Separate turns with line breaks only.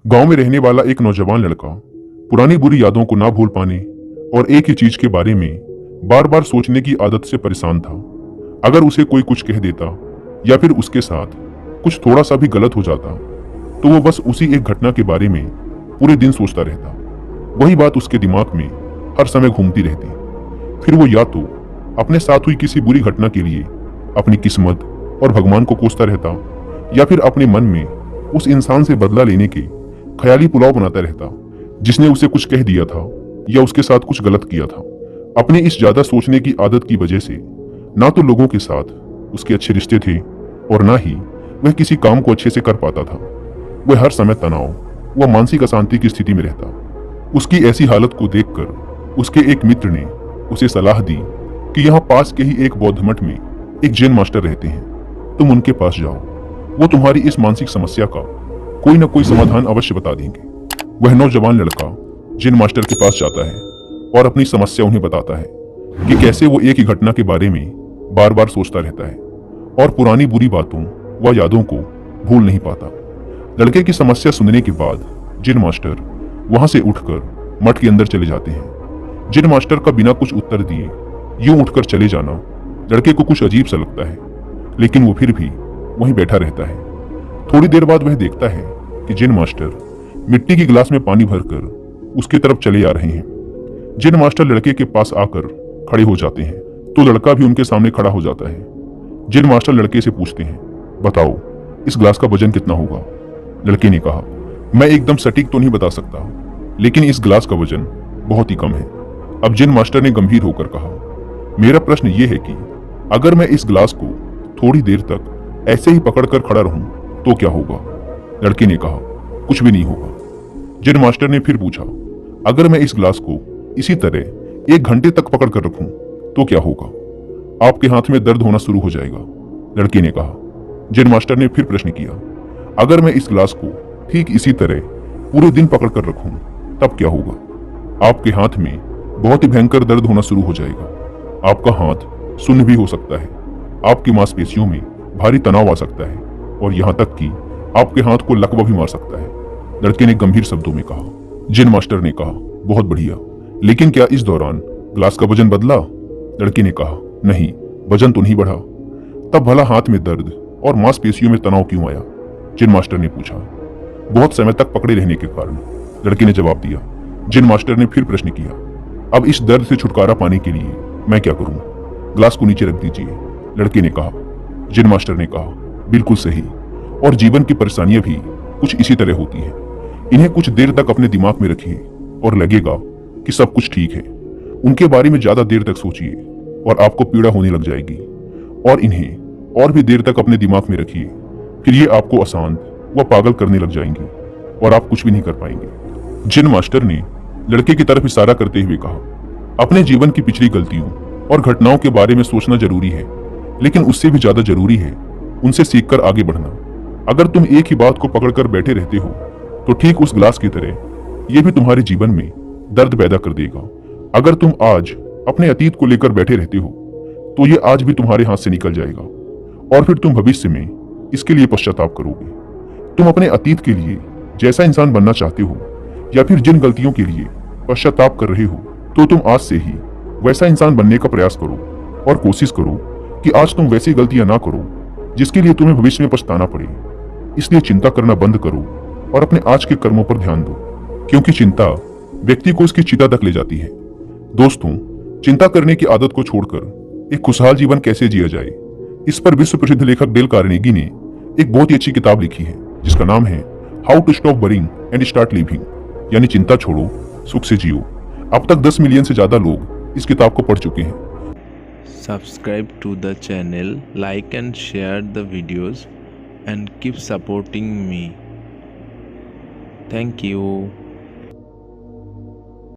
गांव में रहने वाला एक नौजवान लड़का पुरानी बुरी यादों को ना भूल पाने और एक ही चीज के बारे में बार बार सोचने की आदत से परेशान था। अगर उसे कोई कुछ कह देता या फिर उसके साथ कुछ थोड़ा सा भी गलत हो जाता तो वो बस उसी एक घटना के बारे में पूरे दिन सोचता रहता। वही बात उसके दिमाग में हर समय घूमती रहती। फिर वो या तो अपने साथ हुई किसी बुरी घटना के लिए अपनी किस्मत और भगवान को कोसता रहता या फिर अपने मन में उस इंसान से बदला लेने के ख्याली पुलाव बनाता रहता जिसने उसे कुछ कह दिया था या उसके साथ कुछ गलत किया था। अपने इस ज्यादा सोचने की आदत की वजह से ना तो लोगों के साथ उसके अच्छे रिश्ते थे और ना ही वह किसी काम को अच्छे से कर पाता था। वह हर समय तनाव व मानसिक अशांति की स्थिति में रहता। उसकी ऐसी हालत को देखकर उसके एक मित्र ने उसे सलाह दी कि यहाँ पास के ही एक बौद्ध मठ में एक जैन मास्टर रहते हैं, तुम उनके पास जाओ, वो तुम्हारी इस मानसिक समस्या का कोई न कोई समाधान अवश्य बता देंगे। वह नौजवान लड़का जैन मास्टर के पास जाता है और अपनी समस्या उन्हें बताता है कि कैसे वो एक ही घटना के बारे में बार बार सोचता रहता है और पुरानी बुरी बातों व यादों को भूल नहीं पाता। लड़के की समस्या सुनने के बाद जैन मास्टर वहां से उठकर मठ के अंदर चले जाते हैं। जैन मास्टर का बिना कुछ उत्तर दिए यूं उठकर चले जाना लड़के को कुछ अजीब सा लगता है, लेकिन वो फिर भी वहीं बैठा रहता है। थोड़ी देर बाद वह देखता है कि जैन मास्टर मिट्टी की गिलास में पानी भरकर उसकी तरफ चले आ रहे हैं। जैन मास्टर लड़के के पास आकर खड़े हो जाते हैं तो लड़का भी उनके सामने खड़ा हो जाता है। जैन मास्टर लड़के से पूछते हैं, बताओ इस गिलास का वजन कितना होगा? लड़के ने कहा, मैं एकदम सटीक तो नहीं बता सकता, लेकिन इस गिलास का वजन बहुत ही कम है। अब जैन मास्टर ने गंभीर होकर कहा, मेरा प्रश्न यह है कि अगर मैं इस गिलास को थोड़ी देर तक ऐसे ही पकड़कर खड़ा रहूं तो क्या होगा? लड़के ने कहा, कुछ भी नहीं होगा। जैन मास्टर ने फिर पूछा, अगर मैं इस गिलास को इसी तरह 1 घंटे तक पकड़ कर रखूं तो क्या होगा? आपके हाथ में दर्द होना शुरू हो जाएगा। लड़के ने कहा। जैन मास्टर ने फिर प्रश्न किया, अगर मैं इस गिलास को ठीक इसी तरह पूरे दिन पकड़ कर रखूं तब क्या होगा? आपके हाथ में बहुत ही भयंकर दर्द होना शुरू हो जाएगा। आपका हाथ सुन्न भी हो सकता है, आपकी मांसपेशियों में भारी तनाव आ सकता है और यहाँ तक कि आपके हाथ को लकवा भी मार सकता है। लड़के ने गंभीर शब्दों में कहा। जैन मास्टर ने कहा, बहुत बढ़िया, लेकिन क्या इस दौरान ग्लास का वजन बदला? लड़के ने कहा, नहीं, वजन तो नहीं बढ़ा। तब भला हाथ में दर्द और मांसपेशियों में तनाव क्यों आया? जैन मास्टर ने पूछा। बहुत समय तक पकड़े रहने के कारण, लड़के ने जवाब दिया। जैन मास्टर ने फिर प्रश्न किया, अब इस दर्द से छुटकारा पाने के लिए मैं क्या करूं? ग्लास को नीचे रख दीजिए। लड़के ने कहा। जैन मास्टर ने कहा, बिल्कुल सही, और जीवन की परेशानियां भी कुछ इसी तरह होती हैं। इन्हें कुछ देर तक अपने दिमाग में रखिए और लगेगा कि सब कुछ ठीक है। उनके बारे में ज्यादा देर तक सोचिए और आपको पीड़ा होने लग जाएगी, और इन्हें और भी देर तक अपने दिमाग में रखिए, फिर ये आपको अशांत व पागल करने लग जाएंगी और आप कुछ भी नहीं कर पाएंगे। जैन मास्टर ने लड़के की तरफ इशारा करते हुए कहा, अपने जीवन की पिछली गलतियों और घटनाओं के बारे में सोचना जरूरी है, लेकिन उससे भी ज्यादा जरूरी है उनसे सीखकर आगे बढ़ना। अगर तुम एक ही बात को पकड़कर बैठे रहते हो तो ठीक उस ग्लास की तरह यह भी तुम्हारे जीवन में दर्द पैदा कर देगा। अगर तुम आज अपने अतीत को लेकर बैठे रहते हो तो ये आज भी तुम्हारे हाथ से निकल जाएगा और फिर तुम भविष्य में इसके लिए पश्चाताप करोगे। तुम अपने अतीत के लिए जैसा इंसान बनना चाहते हो या फिर जिन गलतियों के लिए पश्चाताप कर रहे हो तो तुम आज से ही वैसा इंसान बनने का प्रयास करो और कोशिश करो कि आज तुम वैसी गलतियां ना करो जिसके लिए तुम्हें भविष्य में पछताना पड़े। इसलिए चिंता करना बंद करो और अपने आज के कर्मों पर ध्यान दो, क्योंकि चिंता व्यक्ति को उसकी चिता तक ले जाती है। दोस्तों, चिंता करने की आदत को छोड़कर एक खुशहाल जीवन कैसे जिया जाए, इस पर विश्व प्रसिद्ध लेखक डेल कार्नेगी ने एक बहुत ही अच्छी किताब लिखी है जिसका नाम है how to stop worrying and start living, यानी चिंता छोड़ो, सुख से जियो। अब तक 10 मिलियन से ज्यादा लोग इस किताब को पढ़ चुके हैं।
Subscribe to the channel, like and share the videos, and keep supporting me. Thank you.